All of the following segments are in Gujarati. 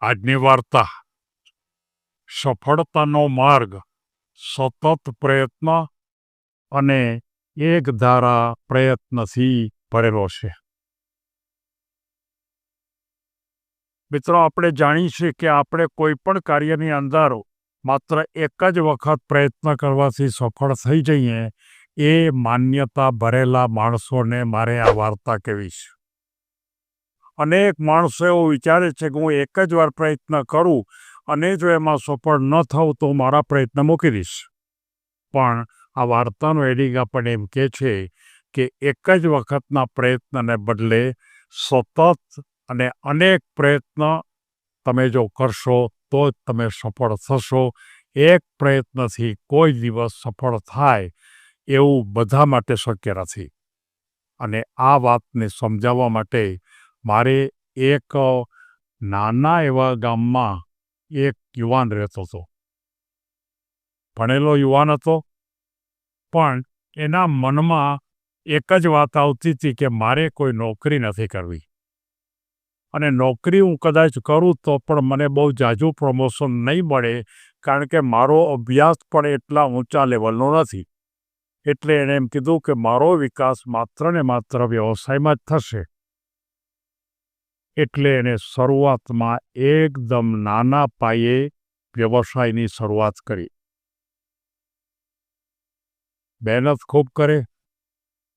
આજની વાર્તા સફળતાનો માર્ગ સતત પ્રયત્ન અને એક ધારા પ્રયત્નથી ભરેલો છે. મિત્રો, આપણે જાણીએ છીએ કે આપણે કોઈ પણ કાર્યની અંદર માત્ર એક જ વખત પ્રયત્ન કરવાથી સફળ થઈ જઈએ એ માન્યતા ભરેલા માણસોને મારે આ વાર્તા કહેવી છે. અનેક માણસો એવું વિચારે છે કે હું એક જ વાર પ્રયત્ન કરું અને જો એમાં સફળ ન થવું તો મારા પ્રયત્ન મૂકી દઈશ. પણ આ વાર્તાનો એડિંગ આપણને એમ કહે છે કે એક જ વખતના પ્રયત્નને બદલે સતત અને અનેક પ્રયત્ન તમે જો કરશો તો જ તમે સફળ થશો. એક પ્રયત્નથી કોઈ દિવસ સફળ થાય એવું બધા માટે શક્ય નથી. અને આ વાતને સમજાવવા માટે મારે એક નાના એવા ગામમાં એક યુવાન રહેતો હતો. ભણેલો યુવાન હતો, પણ એના મનમાં એક જ વાત આવતી હતી કે મારે કોઈ નોકરી નથી કરવી. અને નોકરી હું કદાચ કરું તો પણ મને બહુ ઝાઝું પ્રમોશન નહીં મળે, કારણ કે મારો અભ્યાસ પણ એટલા ઊંચા લેવલનો નથી. એટલે એણે એમ કીધું કે મારો વિકાસ માત્ર ને માત્ર વ્યવસાયમાં જ થશે. એટલે એણે શરૂઆતમાં એકદમ નાના પાયે વ્યવસાયની શરૂઆત કરી. મહેનત ખૂબ કરે,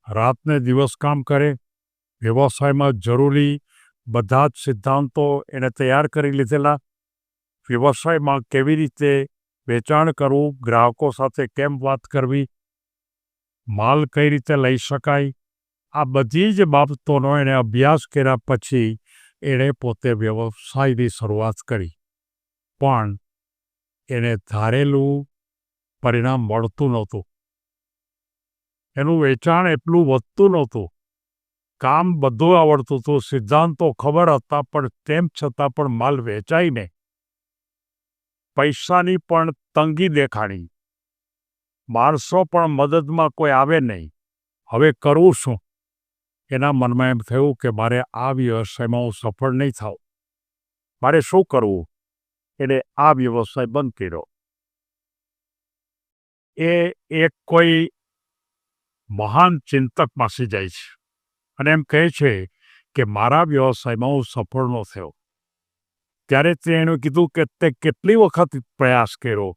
રાતને દિવસ કામ કરે, વ્યવસાયમાં જરૂરી બધા જ સિદ્ધાંતો એણે તૈયાર કરી લીધેલા. વ્યવસાયમાં કેવી રીતે વેચાણ કરવું, ગ્રાહકો સાથે કેમ વાત કરવી, માલ કઈ રીતે લઈ શકાય, આ બધી જ બાબતોનો એણે અભ્યાસ કર્યા પછી એણે પોતે વ્યવસાયની શરૂઆત કરી. પણ એને ધારેલું પરિણામ મળતું નહોતું. એનું વેચાણ એટલું વધતું નહોતું. કામ બધું આવડતું હતું, સિદ્ધાંતો ખબર હતા, પણ તેમ છતાં પણ માલ વેચાય નહીં. પૈસાની પણ તંગી દેખાણી. માણસો પણ મદદમાં કોઈ આવે નહીં. હવે કરવું શું? એના મનમાં એમ થયું કે મારે આ વ્યવસાયમાં હું સફળ નહીં થાઉં. મારે શું કરવું? એને આ વ્યવસાય બંધ કર્યો. એ એક કોઈ મહાન ચિંતક પાસે જાય છે અને એમ કહે છે કે મારા વ્યવસાયમાં હું સફળ ન થયો. ત્યારે તેણે કીધું કે તે કેટલી વખત પ્રયાસ કર્યો?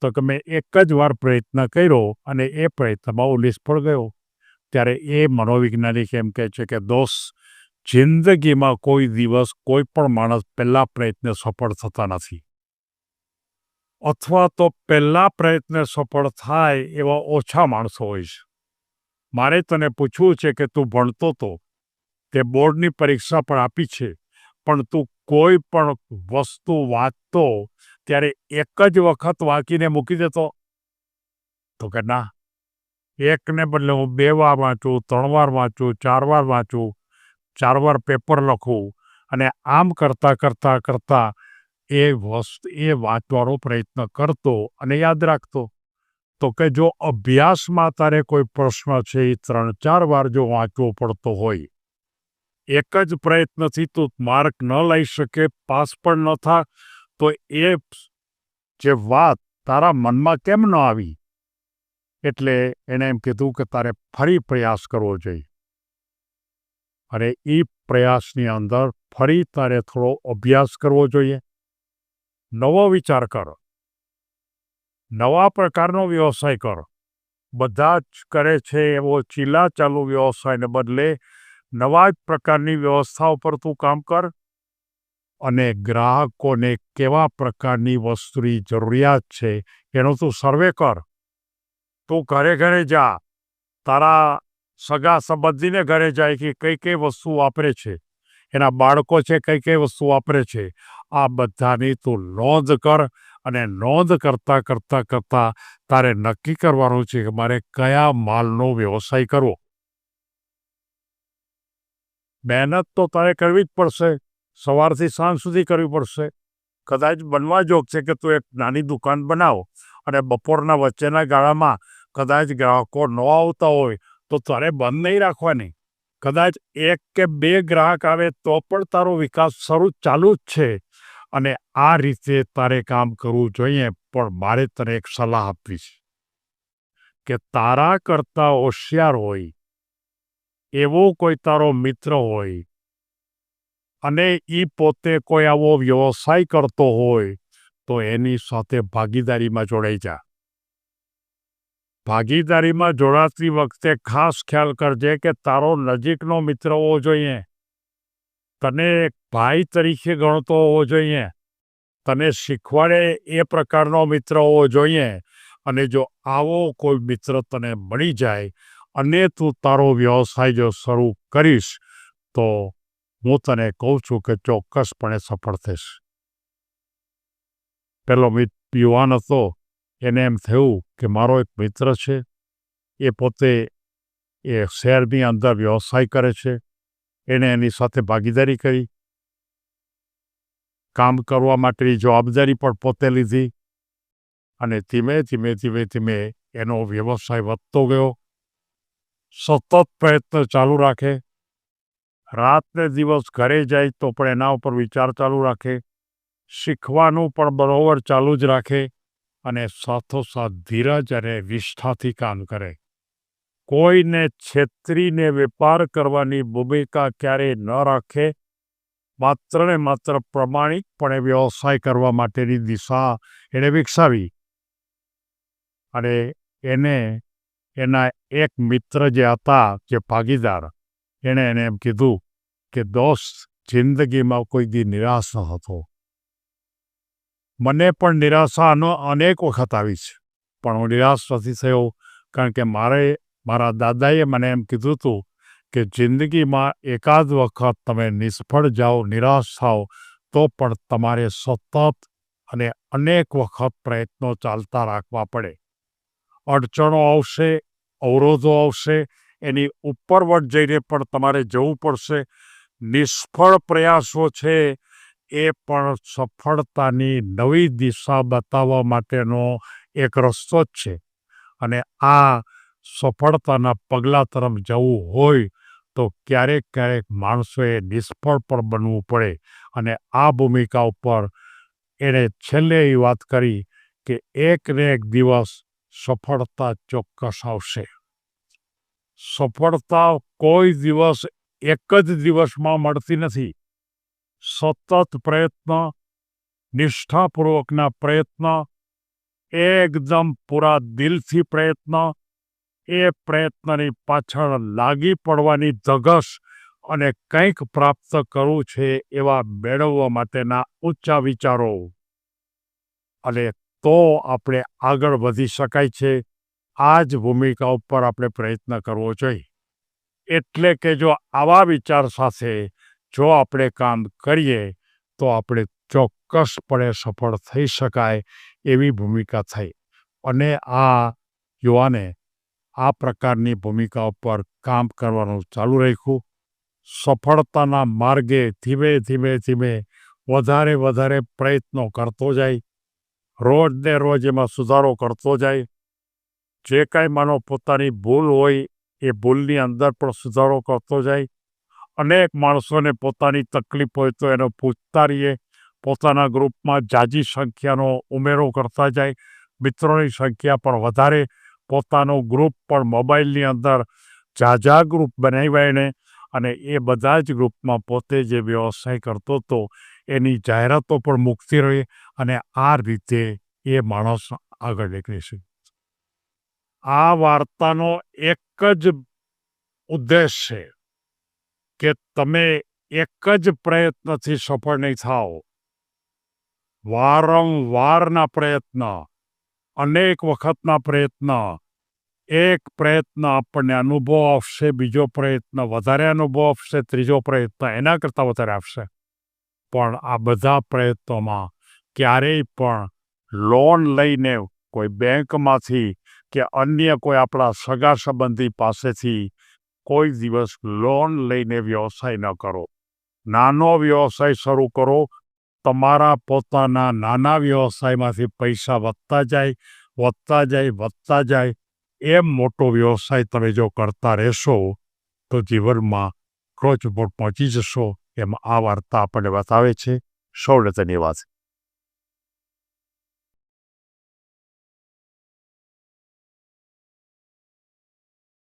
તો કે મેં એક જ વાર પ્રયત્ન કર્યો અને એ પ્રયત્નમાં હું નિષ્ફળ ગયો. ત્યારે એ મનોવૈજ્ઞાનિક એમ કહે છે કે દોસ્ત, જિંદગીમાં કોઈ દિવસ કોઈ પણ માણસ પહેલા પ્રયત્ને સફળ થતા નથી. અથવા તો પહેલા પ્રયત્ને સફળ થાય એવા ઓછા માણસો હોય છે. મારે તને પૂછવું છે કે તું ભણતો તો, તે બોર્ડની પરીક્ષા પણ આપી છે, પણ તું કોઈ પણ વસ્તુ વાંચતો ત્યારે એક જ વખત વાંચીને મૂકી દેતો? તો કે ના, એકને બદલે હું 2 વાર વાંચું, 3 વાર વાંચું, 4 વાર વાંચું, 4 વાર પેપર લખું, અને આમ કરતાં એ વાંચવાનો પ્રયત્ન કરતો અને યાદ રાખતો. તો કે જો અભ્યાસમાં તારે કોઈ પ્રશ્ન છે એ 3-4 વાર જો વાંચવો પડતો હોય, એક જ પ્રયત્નથી તું માર્ક ન લઈ શકે, પાસ પણ ન થા, તો એ જે વાત તારા મનમાં કેમ ન આવી? એટલે એણે એમ કીધું કે તારે ફરી પ્રયાસ કરવો જોઈએ. અને એ પ્રયાસની અંદર ફરી તારે થોડો અભ્યાસ કરવો જોઈએ. નવો વિચાર કર, નવા પ્રકારનો વ્યવસાય કર. બધા જ કરે છે એવો ચીલા ચાલુ વ્યવસાયને બદલે નવા જ પ્રકારની વ્યવસ્થાઓ પર તું કામ કર. અને ગ્રાહકોને કેવા પ્રકારની વસ્તુની જરૂરિયાત છે એનો તું સર્વે કર. તું ઘરે ઘરે જા, તારા સગા સંબંધીને ઘરે જાય કે કઈ વસ્તુ વાપરે છે, એના બાળકો છે કઈ વસ્તુ વાપરે છે, આ બધાની તું નોંધ કર. અને નોંધ કરતાં તારે નક્કી કરવાનું છે કે મારે કયા માલનો વ્યવસાય કરવો. મહેનત તો તારે કરવી જ પડશે. સવારથી સાંજ સુધી કરવી પડશે. કદાચ બનવા જોગ છે કે તું એક નાની દુકાન બનાવ અને બપોરના વચ્ચેના ગાળામાં કદાચ ગ્રાહકો ન આવતા હોય તો તારે બંધ નહીં રાખવાની. કદાચ 1 કે 2 ગ્રાહક આવે તો પણ તારો વિકાસ ચાલુ જ છે. અને આ રીતે તારે કામ કરવું જોઈએ. પણ મારે તને એક સલાહ આપવી છે કે તારા કરતાં હોશિયાર હોય એવો કોઈ તારો મિત્ર હોય અને એ પોતે કોઈ આવો વ્યવસાય કરતો હોય તો એની સાથે ભાગીદારીમાં જોડાઈ જા. ભાગીદારીમાં જોડાતી વખતે ખાસ ખ્યાલ કરજે કે તારો નજીકનો મિત્ર હોવો જોઈએ, તને એક ભાઈ તરીકે ગણતો હોવો જોઈએ, તને શીખવાડે એ પ્રકારનો મિત્ર હોવો જોઈએ. અને જો આવો કોઈ મિત્ર તને મળી જાય અને તું તારો વ્યવસાય જો શરૂ કરીશ તો હું તને કહું છું કે ચોક્કસપણે સફળ થઈશ. પેલો યુવાન હતો, એને એમ થયું કે મારો એક મિત્ર છે, એ પોતે એ શહેરની અંદર વ્યવસાય કરે છે. એણે એની સાથે ભાગીદારી કરી, કામ કરવા માટેની જવાબદારી પણ પોતે લીધી અને ધીમે ધીમે એનો વ્યવસાય વધતો ગયો. સતત પ્રયત્ન ચાલુ રાખે, રાતને દિવસ ઘરે જાય તો પણ એના ઉપર વિચાર ચાલુ રાખે, શીખવાનું પણ બરોબર ચાલુ જ રાખે અને સાથોસાથ ધીરજ અને નિષ્ઠાથી કામ કરે. કોઈને છેતરીને વેપાર કરવાની ભૂમિકા ક્યારેય ન રાખે. માત્ર ને માત્ર પ્રમાણિકપણે વ્યવસાય કરવા માટેની દિશા એણે વિકસાવી. અને એને એના એક મિત્ર જે હતા, જે ભાગીદાર, એણે એને એમ કીધું કે દોસ્ત, જિંદગીમાં કોઈ દી નિરાશ ન હતો. મને પણ નિરાશા અનેક વખત આવી છે, પણ હું નિરાશ નથી થયો, કારણ કે મારા દાદાએ મને એમ કીધું હતું કે જિંદગીમાં એકાદ વખત તમે નિષ્ફળ જાઓ, નિરાશ થાઓ, તો પણ તમારે સતત અને અનેક વખત પ્રયત્નો ચાલતા રાખવા પડે. અડચણો આવશે, અવરોધો આવશે, એની ઉપરવટ જઈને પણ તમારે જવું પડશે. નિષ્ફળ પ્રયાસો છે એ પણ સફળતાની નવી દિશા બતાવવા માટેનો એક રસ્તો જ છે. અને આ સફળતાના પગલાં તરફ જવું હોય તો ક્યારેક માણસોએ નિષ્ફળ પણ બનવું પડે. અને આ ભૂમિકા ઉપર એણે છેલ્લે એ વાત કરી કે એક ને એક દિવસ સફળતા ચોક્કસ આવશે. સફળતા કોઈ દિવસ એક જ દિવસમાં મળતી નથી. સતત પ્રયત્ન, નિષ્ઠાપૂર્વકના પ્રયત્ન, એકદમ પૂરા દિલથી પ્રયત્ન, એ પ્રયત્નની પાછળ લાગી પડવાની ધગશ અને કંઈક પ્રાપ્ત કરવું છે એવા મેળવવા માટેના ઊંચા વિચારો, અને તો આપણે આગળ વધી શકાય છે. આ જ ભૂમિકા ઉપર આપણે પ્રયત્ન કરવો જોઈએ. એટલે કે જો આવા વિચાર સાથે જો આપણે કામ કરીએ તો આપણે ચોક્કસપણે સફળ થઈ શકાય એવી ભૂમિકા થઈ. અને આ યુવાને આ પ્રકારની ભૂમિકા ઉપર કામ કરવાનું ચાલુ રાખ્યું. સફળતાના માર્ગે ધીમે વધારે પ્રયત્નો કરતો જાય, રોજને રોજ એમાં સુધારો કરતો જાય. જે કાંઈ માનો પોતાની ભૂલ હોય એ ભૂલની અંદર પણ સુધારો કરતો જાય. અનેક માણસોને પોતાની તકલીફ હોય તો એનો પૂછતા રહીએ. પોતાના ગ્રુપમાં જાજી સંખ્યાનો ઉમેરો કરતા જાય, મિત્રોની સંખ્યા પણ વધારે. પોતાનું ગ્રુપ પણ મોબાઈલની અંદર ઝાઝા ગ્રુપ બનાવ્યા એણે, અને એ બધા જ ગ્રુપમાં પોતે જે વ્યવસાય કરતો હતો એની જાહેરાતો પણ મૂકતી રહી. અને આ રીતે એ માણસ આગળ નીકળી છે. આ વાર્તાનો એક જ ઉદ્દેશ છે કે તમે એક જ પ્રયત્નથી સફળ નહીં થાઓ. વારંવારના પ્રયત્ન, અનેક વખતના પ્રયત્ન, એક પ્રયત્ન આપણને અનુભવ આપશે, બીજો પ્રયત્ન વધારે અનુભવ આપશે, ત્રીજો પ્રયત્ન એના કરતાં વધારે આપશે. પણ આ બધા પ્રયત્નોમાં ક્યારેય પણ લોન લઈને કોઈ બેંકમાંથી કે અન્ય કોઈ આપણા સગા સંબંધી પાસેથી કોઈ દિવસ લોન લઈને વ્યવસાય ન કરો. નાનો વ્યવસાય શરૂ કરો. તમારા પોતાના નાના વ્યવસાયમાંથી પૈસા વધતા જાય. એમ મોટો વ્યવસાય તમે જો કરતા રહેશો તો જીવનમાં ટોચ પર પહોંચી જશો. એમ આ વાર્તા આપણને બતાવે છે. સૌને ધન્યવાદ.